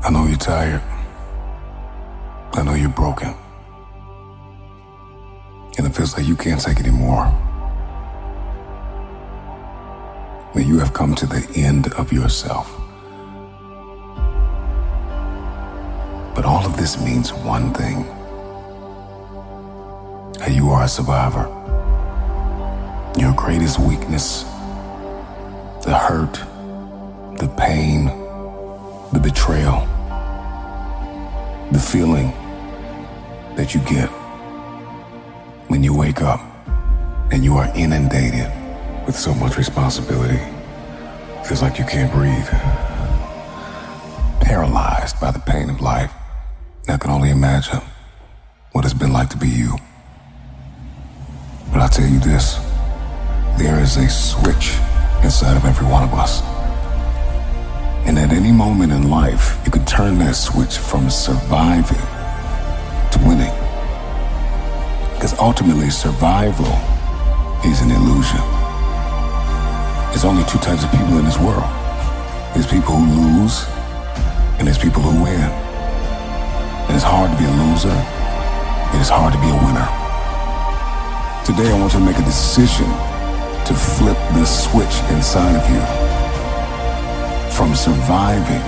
I know you're tired. I know you're broken. And it feels like you can't take anymore. That you have come to the end of yourself. But all of this means one thing. That you are a survivor. Your greatest weakness, the hurt, the pain, the betrayal, the feeling that you get when you wake up and you are inundated with so much responsibility. Feels like you can't breathe. Paralyzed by the pain of life. I can only imagine what it's been like to be you. But I'll tell you this, there is a switch inside of every one of us. And at any moment in life, you can turn that switch from surviving to winning. Because ultimately, survival is an illusion. There's only two types of people in this world. There's people who lose, and there's people who win. And it's hard to be a loser, and it's hard to be a winner. Today, I want you to make a decision to flip the switch inside of you from surviving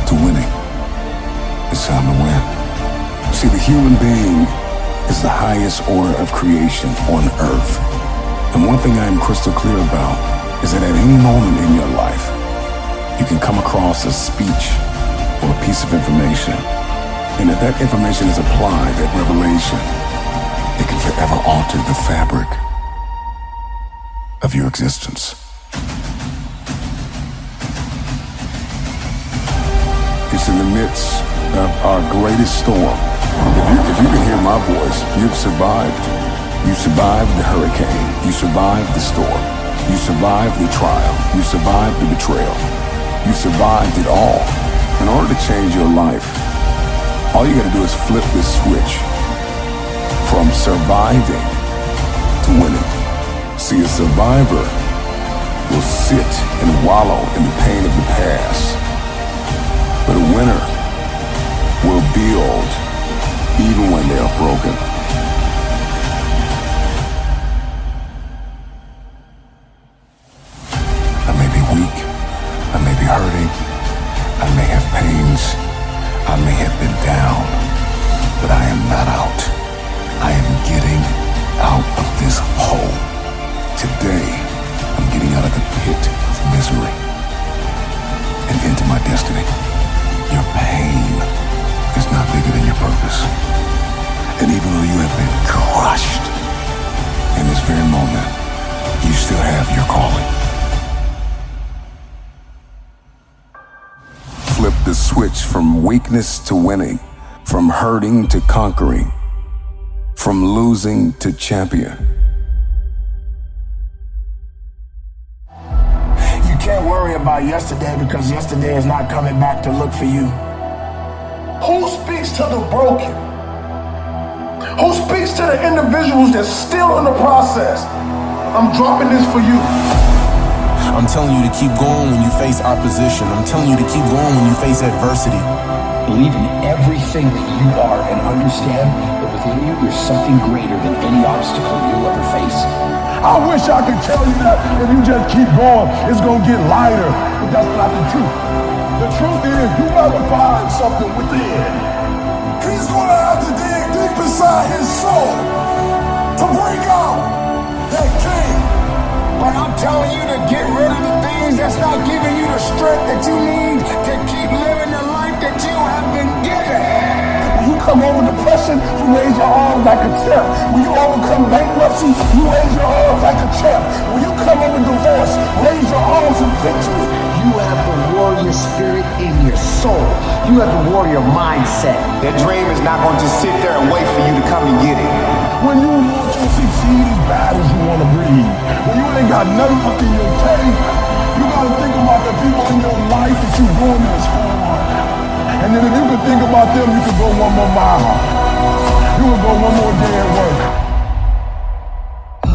to winning. It's time to win. See, the human being is the highest order of creation on earth. And one thing I am crystal clear about is that at any moment in your life, you can come across a speech or a piece of information. And if that information is applied, that revelation, it can forever alter the fabric of your existence. It's in the midst of our greatest storm. If you can hear my voice, you've survived. You survived the hurricane. You survived the storm. You survived the trial. You survived the betrayal. You survived it all. In order to change your life, all you gotta do is flip this switch from surviving to winning. See, a survivor will sit and wallow in the pain of the past. But a winner will build even when they are broken. I may be weak, I may be hurting, I may have pains, I may have been down, but I am not out. I am getting out of this hole. Today, I'm getting out of the pit of misery and into my destiny. Your pain is not bigger than your purpose. And even though you have been crushed in this very moment, you still have your calling. Flip the switch from weakness to winning, from hurting to conquering, from losing to champion. You can't worry about yesterday because yesterday is not coming back to look for you. Who speaks to the broken? Who speaks to the individuals that's still in the process? I'm dropping this for you. I'm telling you to keep going when you face opposition. I'm telling you to keep going when you face adversity. Believe in everything that you are and understand that within you there's something greater than any obstacle you'll ever face. I wish I could tell you that if you just keep going, it's gonna get lighter. But that's not the truth. The truth is, you gotta find something within. He's gonna have to dig deep inside his soul to bring out that king. But I'm telling you to get rid of the things that's not giving you the strength that you need to keep living the life that you have been given. When you come over depression, you raise your arms like a champ. When you overcome bankruptcy, you raise your arms like a champ. When you come over divorce, raise your arms in victory. You have the warrior spirit in your soul. You have the warrior mindset. That dream is not going to just sit there and wait for you to come and get it. When you want to succeed as bad as you want to breathe, when you ain't got nothing up in your tank, you got to think about the people in your life that you're going this for. And then if you can think about them, you can go one more mile. You can go one more day at work.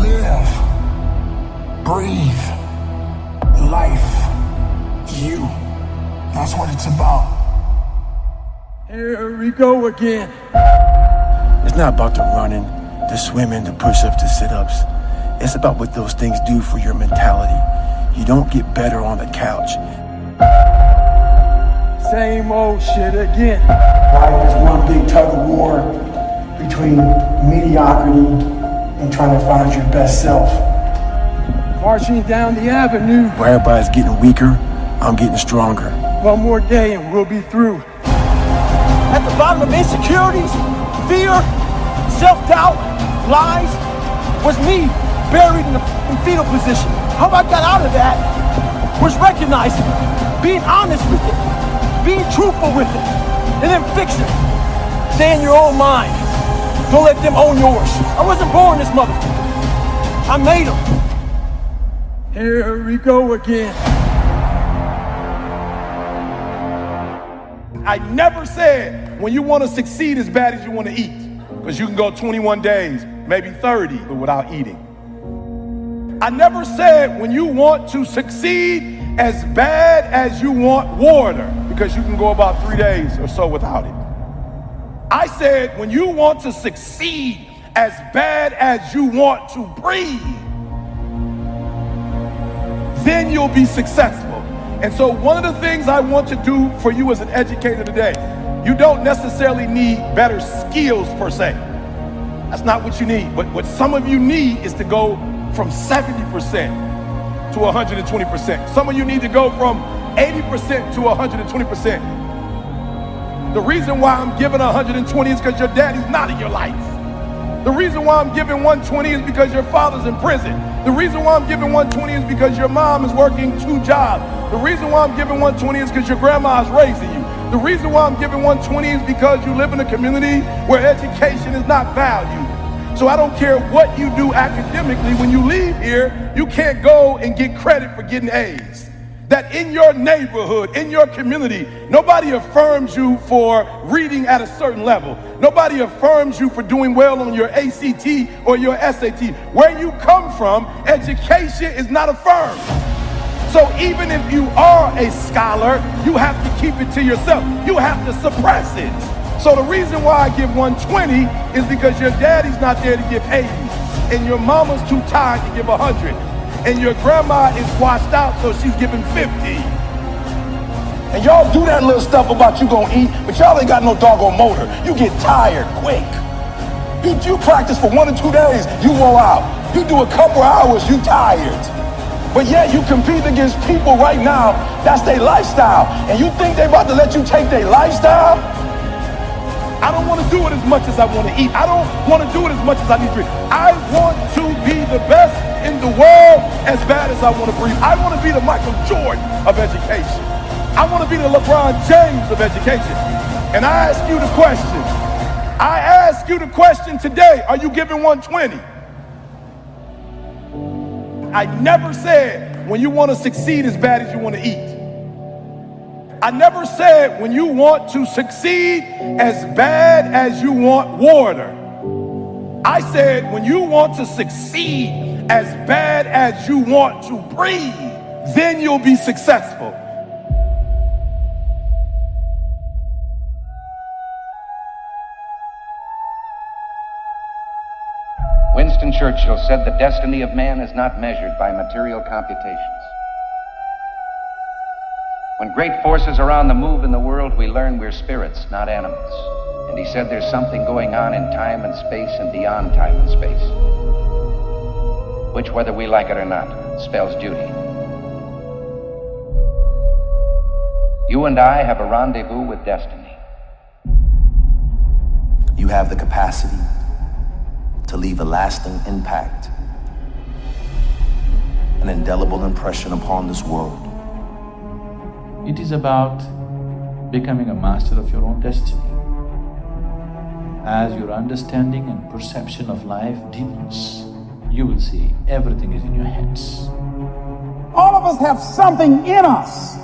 Live. Breathe. Life. You. That's what it's about. Here we go again. It's not about the running, the swimming, the push-ups, the sit-ups. It's about what those things do for your mentality. You don't get better on the couch. Same old shit again. Life is one big tug of war between mediocrity and trying to find your best self. Marching down the avenue. Where everybody's getting weaker, I'm getting stronger. One more day and we'll be through. At the bottom of insecurities, fear, self-doubt, lies, was me buried in the fetal position. How I got out of that was recognizing, being honest with it, being truthful with it, and then fix it. Stay in your own mind. Don't let them own yours. I wasn't born this motherfucker. I made them. Here we go again. I never said when you want to succeed as bad as you want to eat, because you can go 21 days, maybe 30, without eating. I never said when you want to succeed as bad as you want water, because you can go about 3 days or so without it. I said when you want to succeed as bad as you want to breathe, then you'll be successful. And so one of the things I want to do for you as an educator today, you don't necessarily need better skills per se. That's not what you need. But what some of you need is to go from 70% to 120%. Some of you need to go from 80% to 120%. The reason why I'm giving 120 is because your daddy's not in your life. The reason why I'm giving 120 is because your father's in prison. The reason why I'm giving 120 is because your mom is working 2 jobs. The reason why I'm giving 120 is because your grandma is raising you. The reason why I'm giving 120 is because you live in a community where education is not valued. So I don't care what you do academically, when you leave here, you can't go and get credit for getting A's. That in your neighborhood, in your community, nobody affirms you for reading at a certain level. Nobody affirms you for doing well on your ACT or your SAT. Where you come from, education is not affirmed. So even if you are a scholar, you have to keep it to yourself. You have to suppress it. So the reason why I give 120 is because your daddy's not there to give 80, and your mama's too tired to give 100. And your grandma is washed out, so she's giving 50. And y'all do that little stuff about you gonna eat, but y'all ain't got no doggone motor. You get tired quick. You practice for 1 or 2 days, you roll out. You do a couple hours, you tired. But yet you compete against people right now, that's their lifestyle. And you think they about to let you take their lifestyle? I don't want to do it as much as I want to eat. I don't want to do it as much as I need to drink. I want to be the best in the world as bad as I want to breathe. I want to be the Michael Jordan of education. I want to be the LeBron James of education. And I ask you the question. I ask you the question today. Are you giving 120? I never said when you want to succeed as bad as you want to eat. I never said when you want to succeed as bad as you want water. I said when you want to succeed as bad as you want to breathe, then you'll be successful. Winston Churchill said the destiny of man is not measured by material computations. When great forces are on the move in the world, we learn we're spirits, not animals. And he said there's something going on in time and space and beyond time and space, which, whether we like it or not, spells duty. You and I have a rendezvous with destiny. You have the capacity to leave a lasting impact, an indelible impression upon this world. It is about becoming a master of your own destiny. As your understanding and perception of life deepens, you will see everything is in your hands. All of us have something in us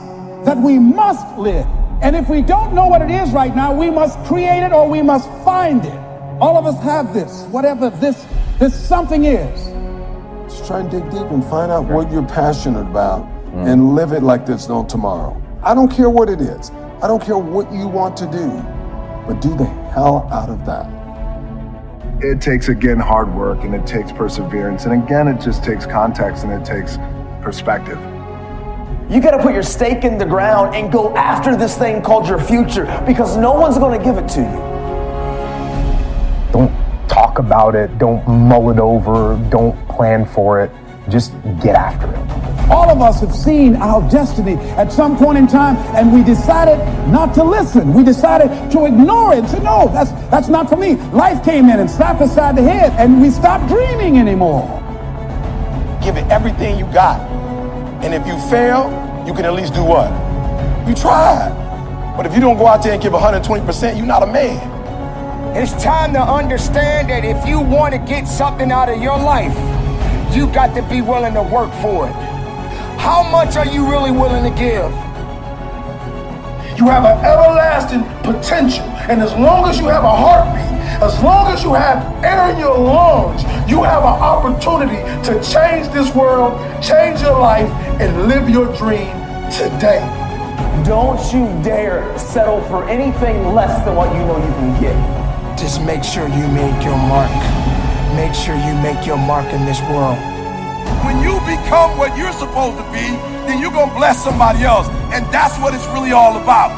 that we must live. And if we don't know what it is right now, we must create it or we must find it. All of us have this, whatever this something is. Just try and dig deep and find out what you're passionate about and live it like there's no tomorrow. I don't care what it is. I don't care what you want to do. but do the hell out of that. It takes, again, hard work, and it takes perseverance. And again, it just takes context, and it takes perspective. You gotta put your stake in the ground and go after this thing called your future, because no one's gonna give it to you. Don't talk about it, don't mull it over, don't plan for it, just get after it. All of us have seen our destiny at some point in time, and we decided not to listen. We decided to ignore it, to no, that's not for me. Life came in and slapped us side the head, and we stopped dreaming anymore. Give it everything you got. And if you fail, you can at least do what? You tried. But if you don't go out there and give 120%, you're not a man. It's time to understand that if you want to get something out of your life, you got to be willing to work for it. How much are you really willing to give? You have an everlasting potential. And as long as you have a heartbeat, as long as you have air in your lungs, you have an opportunity to change this world, change your life, and live your dream today. Don't you dare settle for anything less than what you know you can get. Just make sure you make your mark. Make sure you make your mark in this world. When you become what you're supposed to be, then you're going to bless somebody else. And that's what it's really all about.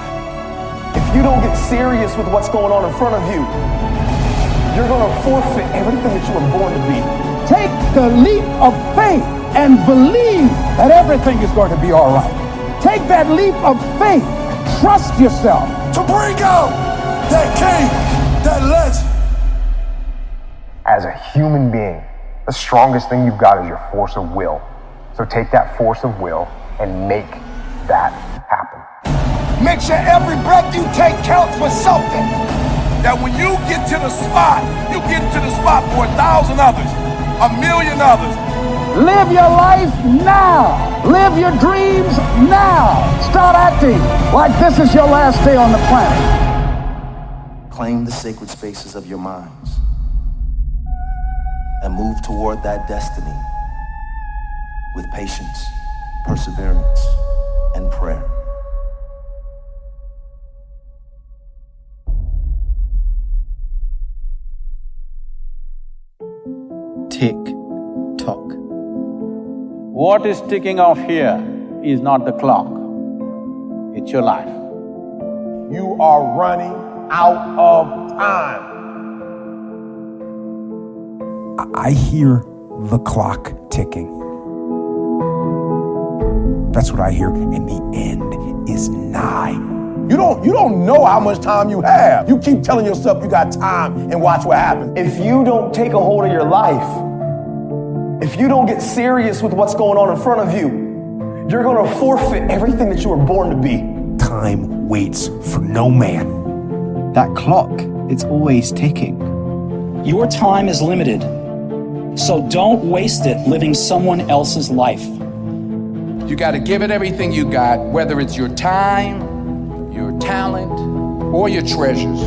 If you don't get serious with what's going on in front of you, you're going to forfeit everything that you were born to be. Take the leap of faith and believe that everything is going to be all right. Take that leap of faith. Trust yourself. To bring out that king, that legend. As a human being, the strongest thing you've got is your force of will. So take that force of will and make that happen. Make sure every breath you take counts for something. That when you get to the spot, you get to the spot for 1,000 others, 1,000,000 others. Live your life now. Live your dreams now. Start acting like this is your last day on the planet. Claim the sacred spaces of your minds and move toward that destiny with patience, perseverance, and prayer. Tick tock. What is ticking off here is not the clock, it's your life. You are running out of time. I hear the clock ticking. That's what I hear, and the end is nigh. You don't know how much time you have. You keep telling yourself you got time and watch what happens. If you don't take a hold of your life, if you don't get serious with what's going on in front of you, you're going to forfeit everything that you were born to be. Time waits for no man. That clock, it's always ticking. Your time is limited, so don't waste it living someone else's life. You got to give it everything you got, whether it's your time, your talent, or your treasures.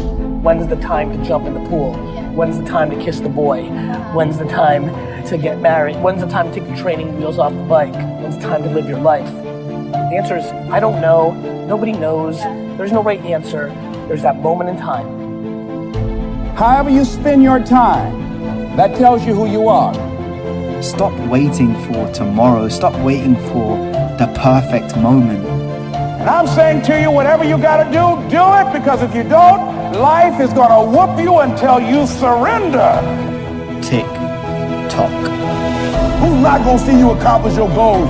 When's the time to jump in the pool? When's the time to kiss the boy? When's the time to get married? When's the time to take the training wheels off the bike? When's the time to live your life? The answer is, I don't know. Nobody knows. There's no right answer. There's that moment in time. However you spend your time, that tells you who you are. Stop waiting for tomorrow. Stop waiting for the perfect moment. And I'm saying to you, whatever you gotta do it, because if you don't, life is gonna whoop you until you surrender. Tick tock. Who's not gonna see you accomplish your goals?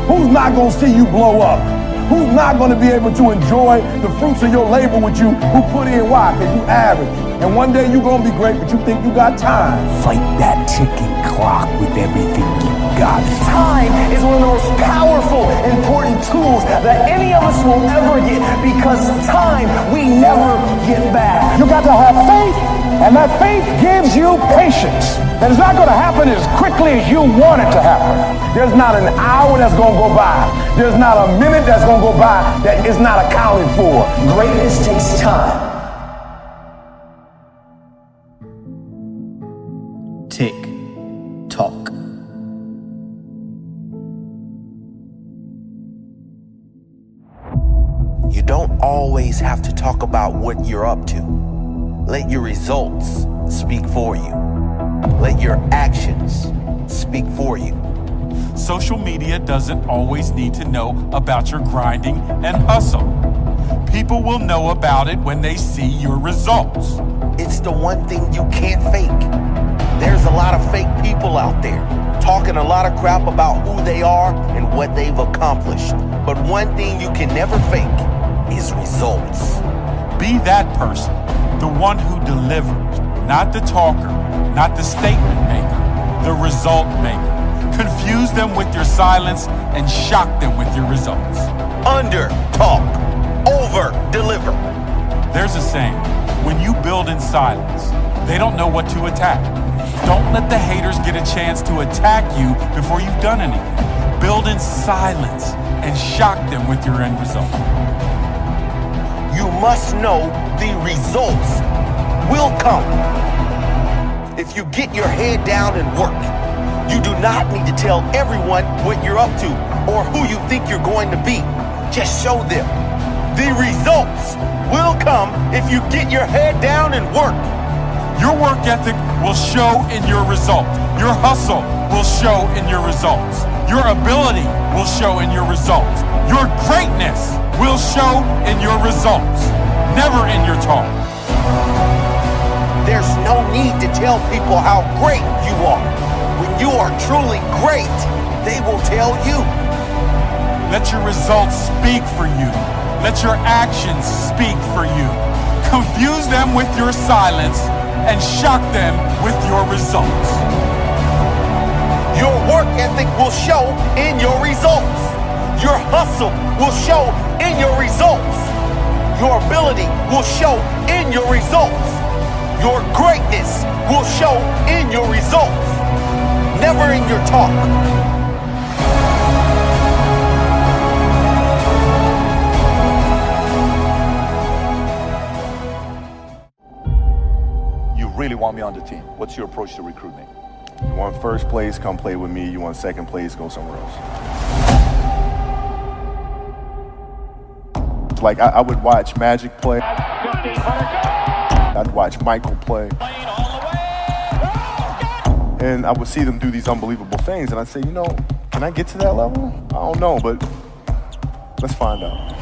Who's not gonna see you blow up? Who's not gonna be able to enjoy the fruits of your labor with you who put in? Why? Because you average. And one day you're gonna be great, but you think you got time. Fight that ticking clock with everything you got. Time is one of the most powerful, important tools that any of us will ever get, because time we never get back. You got to have faith, and that faith gives you patience. That it's not going to happen as quickly as you want it to happen. There's not an hour that's gonna go by. There's not a minute that's gonna go by that is not accounted for. Greatness takes time. Tick tock. You don't always have to talk about what you're up to. Let your results speak for you. Let your actions speak for you. Social media doesn't always need to know about your grinding and hustle. People will know about it when they see your results. It's the one thing you can't fake. There's a lot of fake people out there talking a lot of crap about who they are and what they've accomplished. But one thing you can never fake is results. Be that person, the one who delivers, not the talker, not the statement maker, the result maker. Confuse them with your silence and shock them with your results. Under talk, over deliver. There's a saying, when you build in silence, they don't know what to attack. Don't let the haters get a chance to attack you before you've done anything. Build in silence and shock them with your end result. You must know the results will come. If you get your head down and work, you do not need to tell everyone what you're up to or who you think you're going to be. Just show them. The results will come if you get your head down and work. Your work ethic will show in your result. Your hustle will show in your results. Your ability will show in your results. Your greatness will show in your results, never in your talk. There's no need to tell people how great you are. When you are truly great, they will tell you. Let your results speak for you. Let your actions speak for you. Confuse them with your silence and shock them with your results. Your work ethic will show in your results. Your hustle will show in your results. Your ability will show in your results. Your greatness will show in your results, never in your talk. You really want me on the team. What's your approach to recruiting? You want first place, come play with me. You want second place, go somewhere else. Like I would watch Magic play. I'd watch Michael play. And I would see them do these unbelievable things, and I'd say, you know, can I get to that level? I don't know, but let's find out.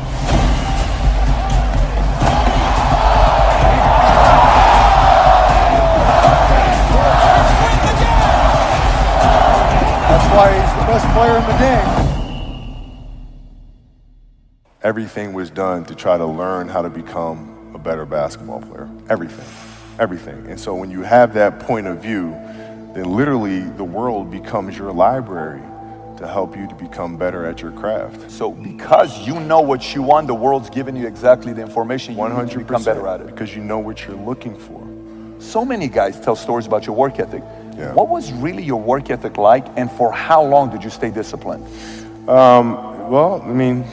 That's why he's the best player in the game. Everything was done to try to learn how to become a better basketball player. Everything. And so when you have that point of view, then literally the world becomes your library to help you to become better at your craft. So because you know what you want, the world's giving you exactly the information you need to become better at it. Because you know what you're looking for. So many guys tell stories about your work ethic. Yeah. What was really your work ethic like, and for how long did you stay disciplined? Well, I mean,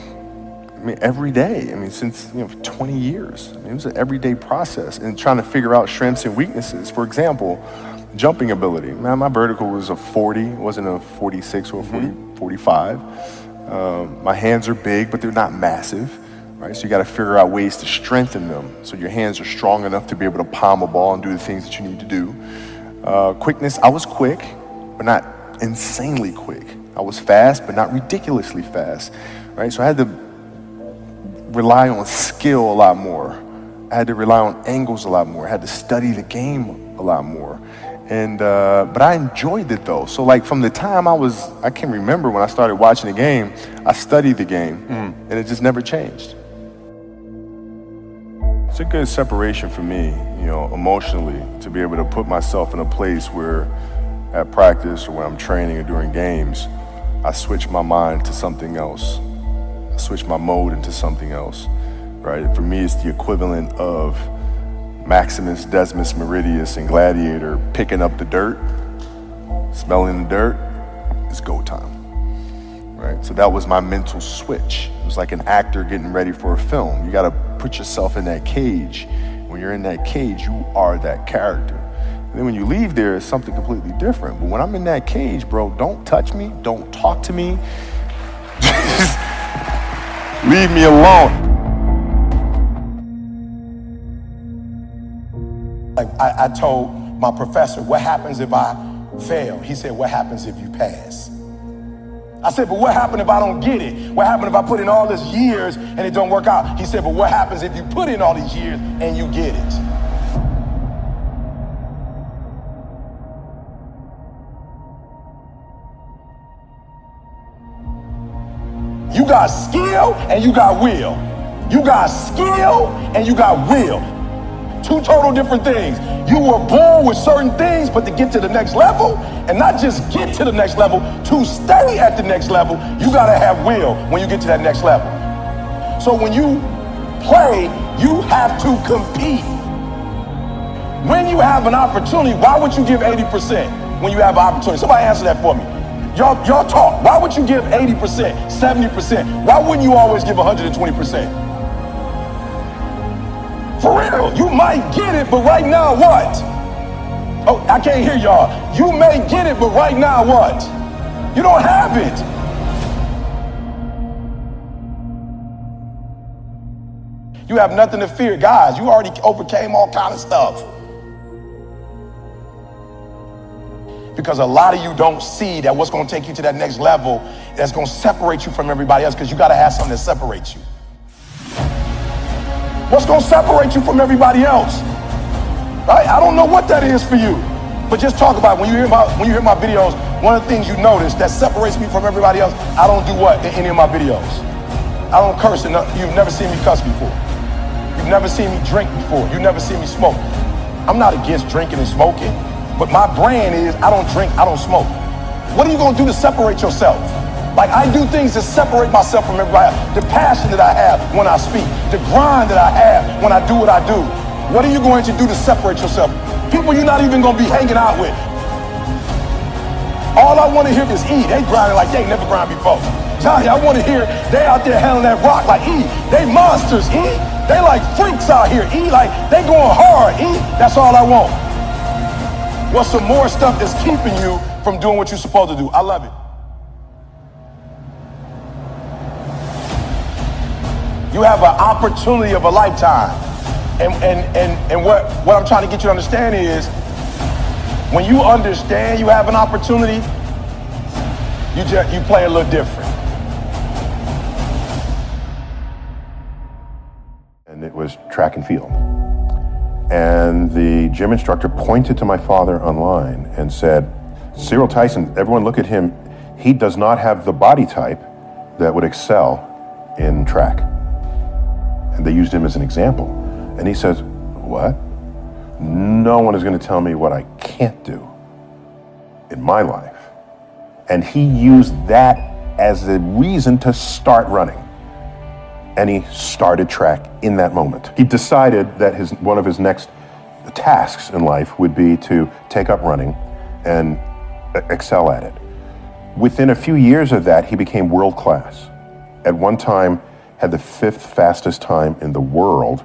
every day. I mean, since 20 years. I mean, it was an everyday process, and trying to figure out strengths and weaknesses. For example, jumping ability. Man, my vertical was a 40, it wasn't a 46 or a 45. My hands are big, but they're not massive, right? So you got to figure out ways to strengthen them so your hands are strong enough to be able to palm a ball and do the things that you need to do. Quickness, I was quick, but not insanely quick. I was fast, but not ridiculously fast, right? So I had to rely on skill a lot more. I had to rely on angles a lot more. I had to study the game a lot more. And but I enjoyed it though. So like from the time I can't remember when I started watching the game, I studied the game and it just never changed. It's a good separation for me, emotionally, to be able to put myself in a place where at practice or when I'm training or during games, I switch my mind to something else. I switch my mode into something else, right? For me, it's the equivalent of Maximus, Decimus Meridius, and Gladiator picking up the dirt, smelling the dirt. It's go time, right? So that was my mental switch. It was like an actor getting ready for a film. You got to put yourself in that cage. When you're in that cage, you are that character. And then when you leave there, it's something completely different. But when I'm in that cage, bro, don't touch me, don't talk to me. Just leave me alone. Like I told my professor, what happens if I fail? He said, what happens if you pass? I said, but what happens if I don't get it? What happens if I put in all these years and it don't work out? He said, but what happens if you put in all these years and you get it? You got skill and you got will. You got skill and you got will. Two total different things. You were born with certain things, but to get to the next level, and not just get to the next level, to stay at the next level, you gotta have will when you get to that next level. So when you play, you have to compete. When you have an opportunity, why would you give 80% when you have an opportunity? Somebody answer that for me. Y'all talk. Why would you give 80%, 70%? Why wouldn't you always give 120%? For real, you might get it, but right now what? Oh, I can't hear y'all. You may get it, but right now what? You don't have it. You have nothing to fear. Guys, you already overcame all kind of stuff. Because a lot of you don't see that what's going to take you to that next level that's going to separate you from everybody else, because you got to have something that separates you. What's going to separate you from everybody else? Right? I don't know what that is for you, but just talk about it. When you hear my videos, one of the things you notice that separates me from everybody else, I don't do what in any of my videos? I don't curse. You've never seen me cuss before. You've never seen me drink before. You've never seen me smoke. I'm not against drinking and smoking, but my brand is I don't drink, I don't smoke. What are you going to do to separate yourself? Like, I do things to separate myself from everybody else. The passion that I have when I speak, the grind that I have when I do what I do. What are you going to do to separate yourself? People you're not even going to be hanging out with. All I want to hear is E. They grinding like they ain't never grind before. Johnny, I want to hear they out there handling that rock like E. They monsters, E. They like freaks out here, E. Like, they going hard, E. That's all I want. What's some more stuff that's keeping you from doing what you're supposed to do? I love it. You have an opportunity of a lifetime. And what I'm trying to get you to understand is, when you understand you have an opportunity, you play a little different. And it was track and field. And the gym instructor pointed to my father online and said, Cyril Tyson, everyone look at him. He does not have the body type that would excel in track. And they used him as an example. And he says, what? No one is going to tell me what I can't do in my life. And he used that as a reason to start running. And he started track in that moment. He decided that one of his next tasks in life would be to take up running and excel at it. Within a few years of that, he became world class. At one time, had the 5th fastest time in the world.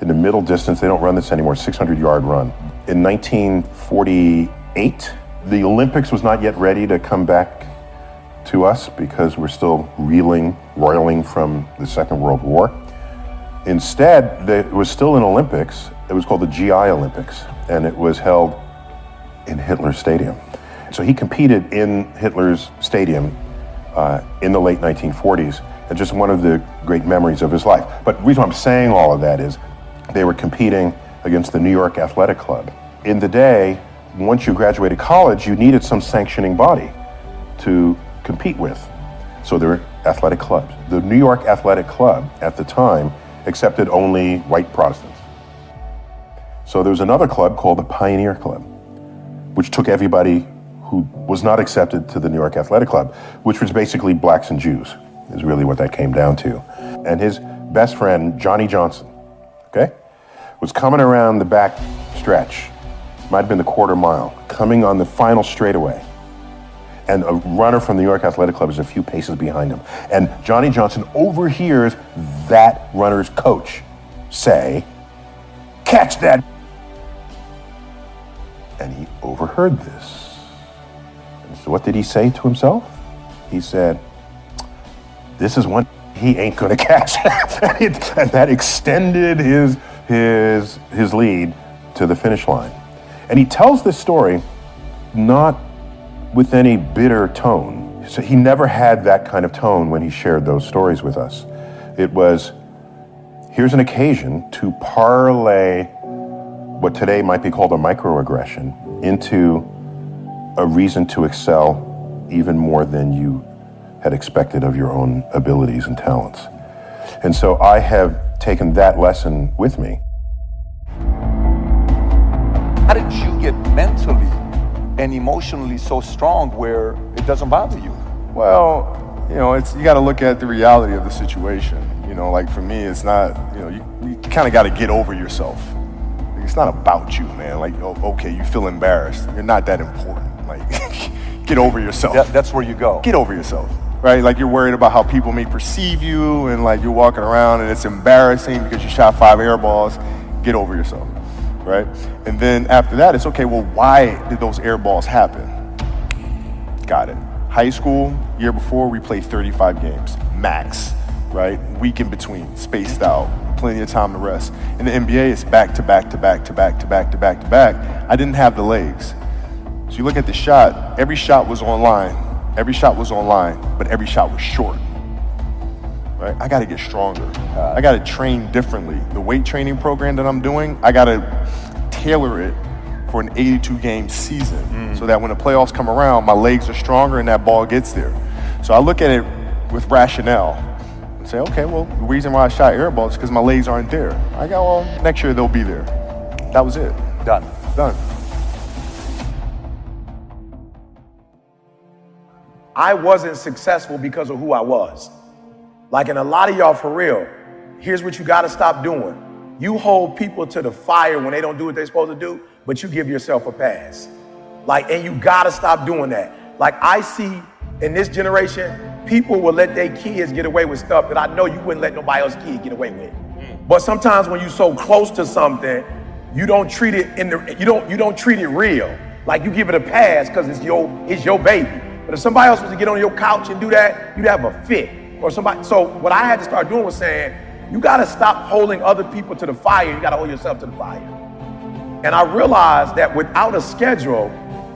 In the middle distance, they don't run this anymore, 600-yard run. In 1948, the Olympics was not yet ready to come back to us because we're still roiling from the Second World War. Instead, there was still an Olympics. It was called the GI Olympics, and it was held in Hitler's stadium. So he competed in Hitler's stadium in the late 1940s. And just one of the great memories of his life. But the reason I'm saying all of that is they were competing against the New York Athletic Club. In the day, once you graduated college, you needed some sanctioning body to compete with. So there were athletic clubs. The New York Athletic Club at the time accepted only white Protestants. So there was another club called the Pioneer Club, which took everybody who was not accepted to the New York Athletic Club, which was basically blacks and Jews. Is really what that came down to. And his best friend, Johnny Johnson, was coming around the back stretch, might have been the quarter mile, coming on the final straightaway. And a runner from the New York Athletic Club is a few paces behind him. And Johnny Johnson overhears that runner's coach say, catch that. And he overheard this. And so what did he say to himself? He said, this is one he ain't gonna catch. And that extended his lead to the finish line. And he tells this story not with any bitter tone. So he never had that kind of tone when he shared those stories with us. It was, here's an occasion to parlay what today might be called a microaggression into a reason to excel even more than you had expected of your own abilities and talents. And so I have taken that lesson with me. How did you get mentally and emotionally so strong where it doesn't bother you? Well, you know, you got to look at the reality of the situation. You know, like for me, it's not, you know, you kind of got to get over yourself. Like, it's not about you, man. Like, oh, okay, you feel embarrassed. You're not that important. Like, get over yourself. That's where you go. Get over yourself, right? Like, you're worried about how people may perceive you, and like you're walking around and it's embarrassing because you shot 5 air balls. Get over yourself, right? And then after that, it's okay, well, why did those air balls happen? Got it. High school, year before, we played 35 games, max, right? Week in between, spaced out, plenty of time to rest. In the NBA, it's back to back to back to back to back to back to back. I didn't have the legs. So you look at the shot, every shot was online, but every shot was short, right? I gotta get stronger. I gotta train differently. The weight training program that I'm doing, I gotta tailor it for an 82-game season so that when the playoffs come around, my legs are stronger and that ball gets there. So I look at it with rationale and say, okay, well, the reason why I shot air balls is because my legs aren't there. I go, well, next year they'll be there. That was it. Done. I wasn't successful because of who I was. Like, and a lot of y'all, for real, here's what you gotta stop doing. You hold people to the fire when they don't do what they're supposed to do, but you give yourself a pass. Like, and you gotta stop doing that. Like, I see in this generation, people will let their kids get away with stuff that I know you wouldn't let nobody else's kid get away with. But sometimes when you're so close to something, you don't treat it you don't treat it real. Like, you give it a pass because it's your baby. But if somebody else was to get on your couch and do that, you'd have a fit. Or somebody. So what I had to start doing was saying, you gotta stop holding other people to the fire. You gotta hold yourself to the fire. And I realized that without a schedule,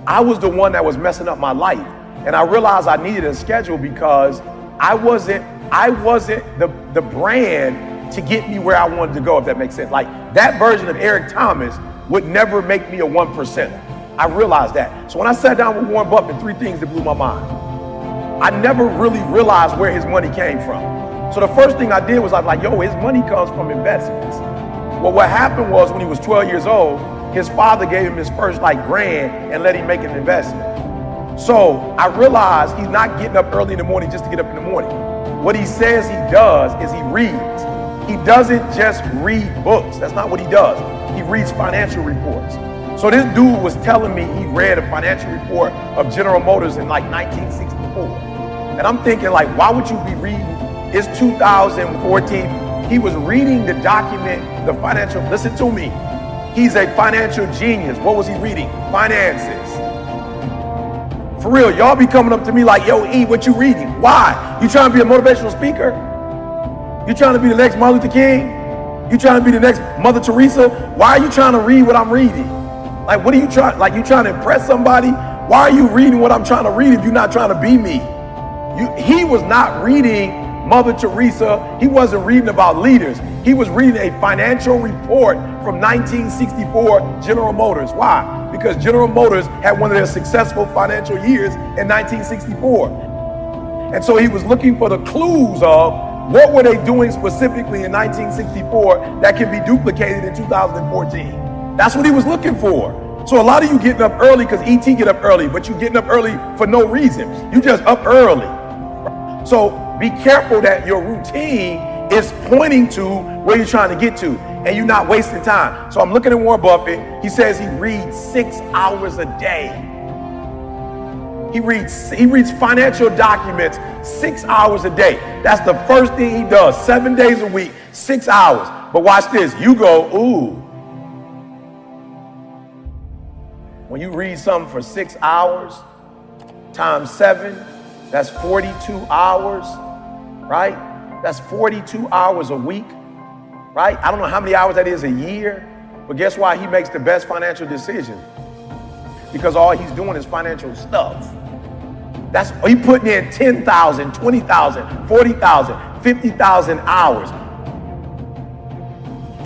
I was the one that was messing up my life. And I realized I needed a schedule because I wasn't the brand to get me where I wanted to go, if that makes sense. Like, that version of Eric Thomas would never make me a 1%. I realized that. So when I sat down with Warren Buffett, 3 things that blew my mind. I never really realized where his money came from. So the first thing I did was I was like, yo, his money comes from investments. Well, what happened was when he was 12 years old, his father gave him his first $1,000 and let him make an investment. So I realized he's not getting up early in the morning just to get up in the morning. What he says he does is he reads. He doesn't just read books. That's not what he does. He reads financial reports. So this dude was telling me he read a financial report of General Motors in like 1964. And I'm thinking, like, why would you be reading? It's 2014. He was reading the document, the financial, listen to me. He's a financial genius. What was he reading? Finances. For real, y'all be coming up to me like, yo, E, what you reading? Why? You trying to be a motivational speaker? You trying to be the next Martin Luther King? You trying to be the next Mother Teresa? Why are you trying to read what I'm reading? Like, what are you trying, like, you trying to impress somebody? Why are you reading what I'm trying to read if you're not trying to be me? He was not reading Mother Teresa. He wasn't reading about leaders. He was reading a financial report from 1964 General Motors. Why? Because General Motors had one of their successful financial years in 1964. And so he was looking for the clues of what were they doing specifically in 1964 that can be duplicated in 2014. That's what he was looking for. So a lot of you getting up early because ET get up early, but you getting up early for no reason. You just up early. So be careful that your routine is pointing to where you're trying to get to and you're not wasting time. So I'm looking at Warren Buffett. He says he reads 6 hours a day. He reads financial documents 6 hours a day. That's the first thing he does, 7 days a week, 6 hours. But watch this, you go, ooh. When you read something for 6 hours times 7, that's 42 hours, right? That's 42 hours a week, right? I don't know how many hours that is a year. But guess why he makes the best financial decisions? Because all he's doing is financial stuff. That's he putting in 10,000, 20,000, 40,000, 50,000 hours.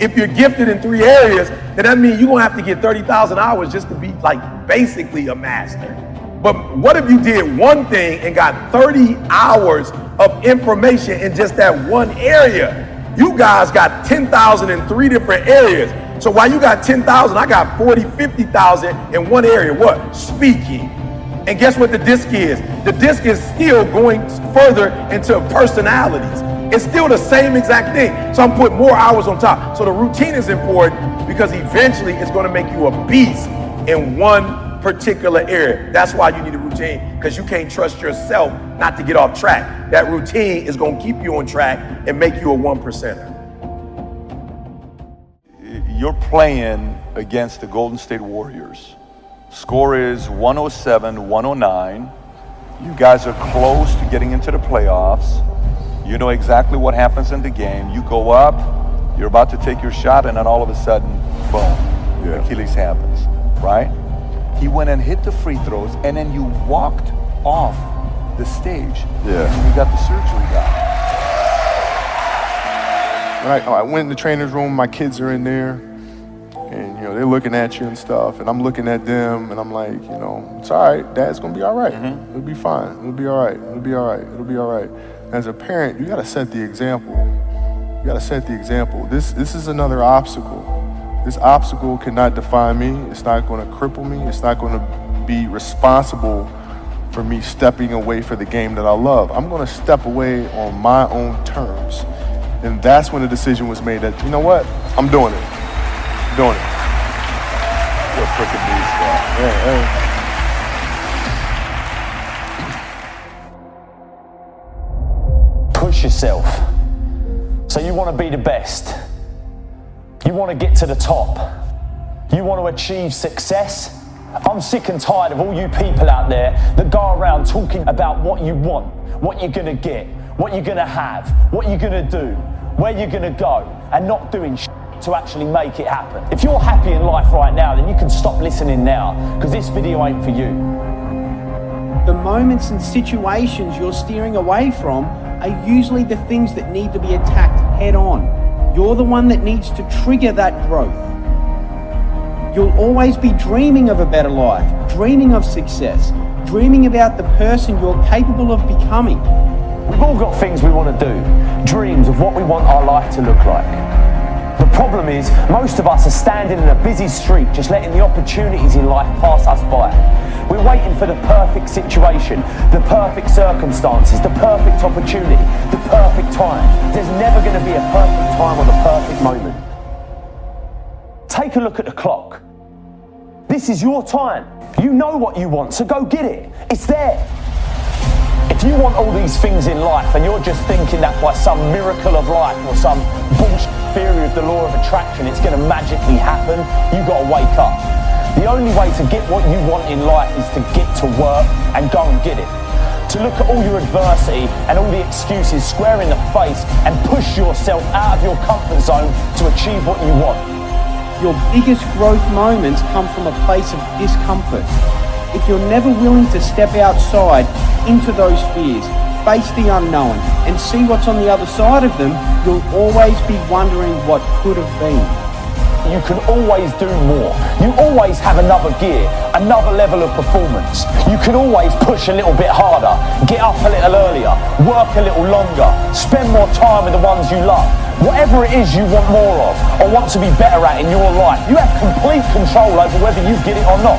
If you're gifted in 3 areas, then that means you're gonna have to get 30,000 hours just to be like basically a master. But what if you did one thing and got 30 hours of information in just that one area? You guys got 10,000 in 3 different areas. So while you got 10,000, I got 40, 50,000 in one area. What? Speaking. And guess what the disc is? The disc is still going further into personalities. It's still the same exact thing. So I'm putting more hours on top. So the routine is important because eventually it's going to make you a beast in one particular area. That's why you need a routine, because you can't trust yourself not to get off track. That routine is going to keep you on track and make you a 1%er. You're playing against the Golden State Warriors. Score is 107-109. You guys are close to getting into the playoffs. You know exactly what happens in the game. You go up, you're about to take your shot, and then all of a sudden, boom, Achilles happens, right? He went and hit the free throws, and then you walked off the stage. Yeah. And you got the surgery done. When I went in the trainer's room, my kids are in there, and they're looking at you and stuff, and I'm looking at them, and I'm like, it's all right, Dad's gonna be all right. It'll be fine. It'll be all right. It'll be all right. It'll be all right. As a parent, you gotta set the example. You gotta set the example. This is another obstacle. This obstacle cannot define me. It's not gonna cripple me. It's not gonna be responsible for me stepping away for the game that I love. I'm gonna step away on my own terms. And that's when the decision was made that, you know what? I'm doing it. I'm doing it. You're a freaking beast, bro. Yeah. Push yourself. So you want to be the best. You want to get to the top. You want to achieve success. I'm sick and tired of all you people out there that go around talking about what you want, what you're going to get, what you're going to have, what you're going to do, where you're going to go, and not doing shit to actually make it happen. If you're happy in life right now, then you can stop listening now, because this video ain't for you. The moments and situations you're steering away from are usually the things that need to be attacked head on. You're the one that needs to trigger that growth. You'll always be dreaming of a better life, dreaming of success, dreaming about the person you're capable of becoming. We've all got things we want to do, dreams of what we want our life to look like. The problem is, most of us are standing in a busy street just letting the opportunities in life pass us by. We're waiting for the perfect situation, the perfect circumstances, the perfect opportunity, the perfect time. There's never going to be a perfect time or the perfect moment. Take a look at the clock. This is your time. You know what you want, so go get it. It's there. If you want all these things in life and you're just thinking that by some miracle of life or some bullshit theory of the law of attraction it's going to magically happen, you've got to wake up. The only way to get what you want in life is to get to work and go and get it. To look at all your adversity and all the excuses square in the face and push yourself out of your comfort zone to achieve what you want. Your biggest growth moments come from a place of discomfort. If you're never willing to step outside into those fears, face the unknown, and see what's on the other side of them, you'll always be wondering what could have been. You can always do more. You always have another gear, another level of performance. You can always push a little bit harder, get up a little earlier, work a little longer, spend more time with the ones you love. Whatever it is you want more of or want to be better at in your life, you have complete control over whether you get it or not.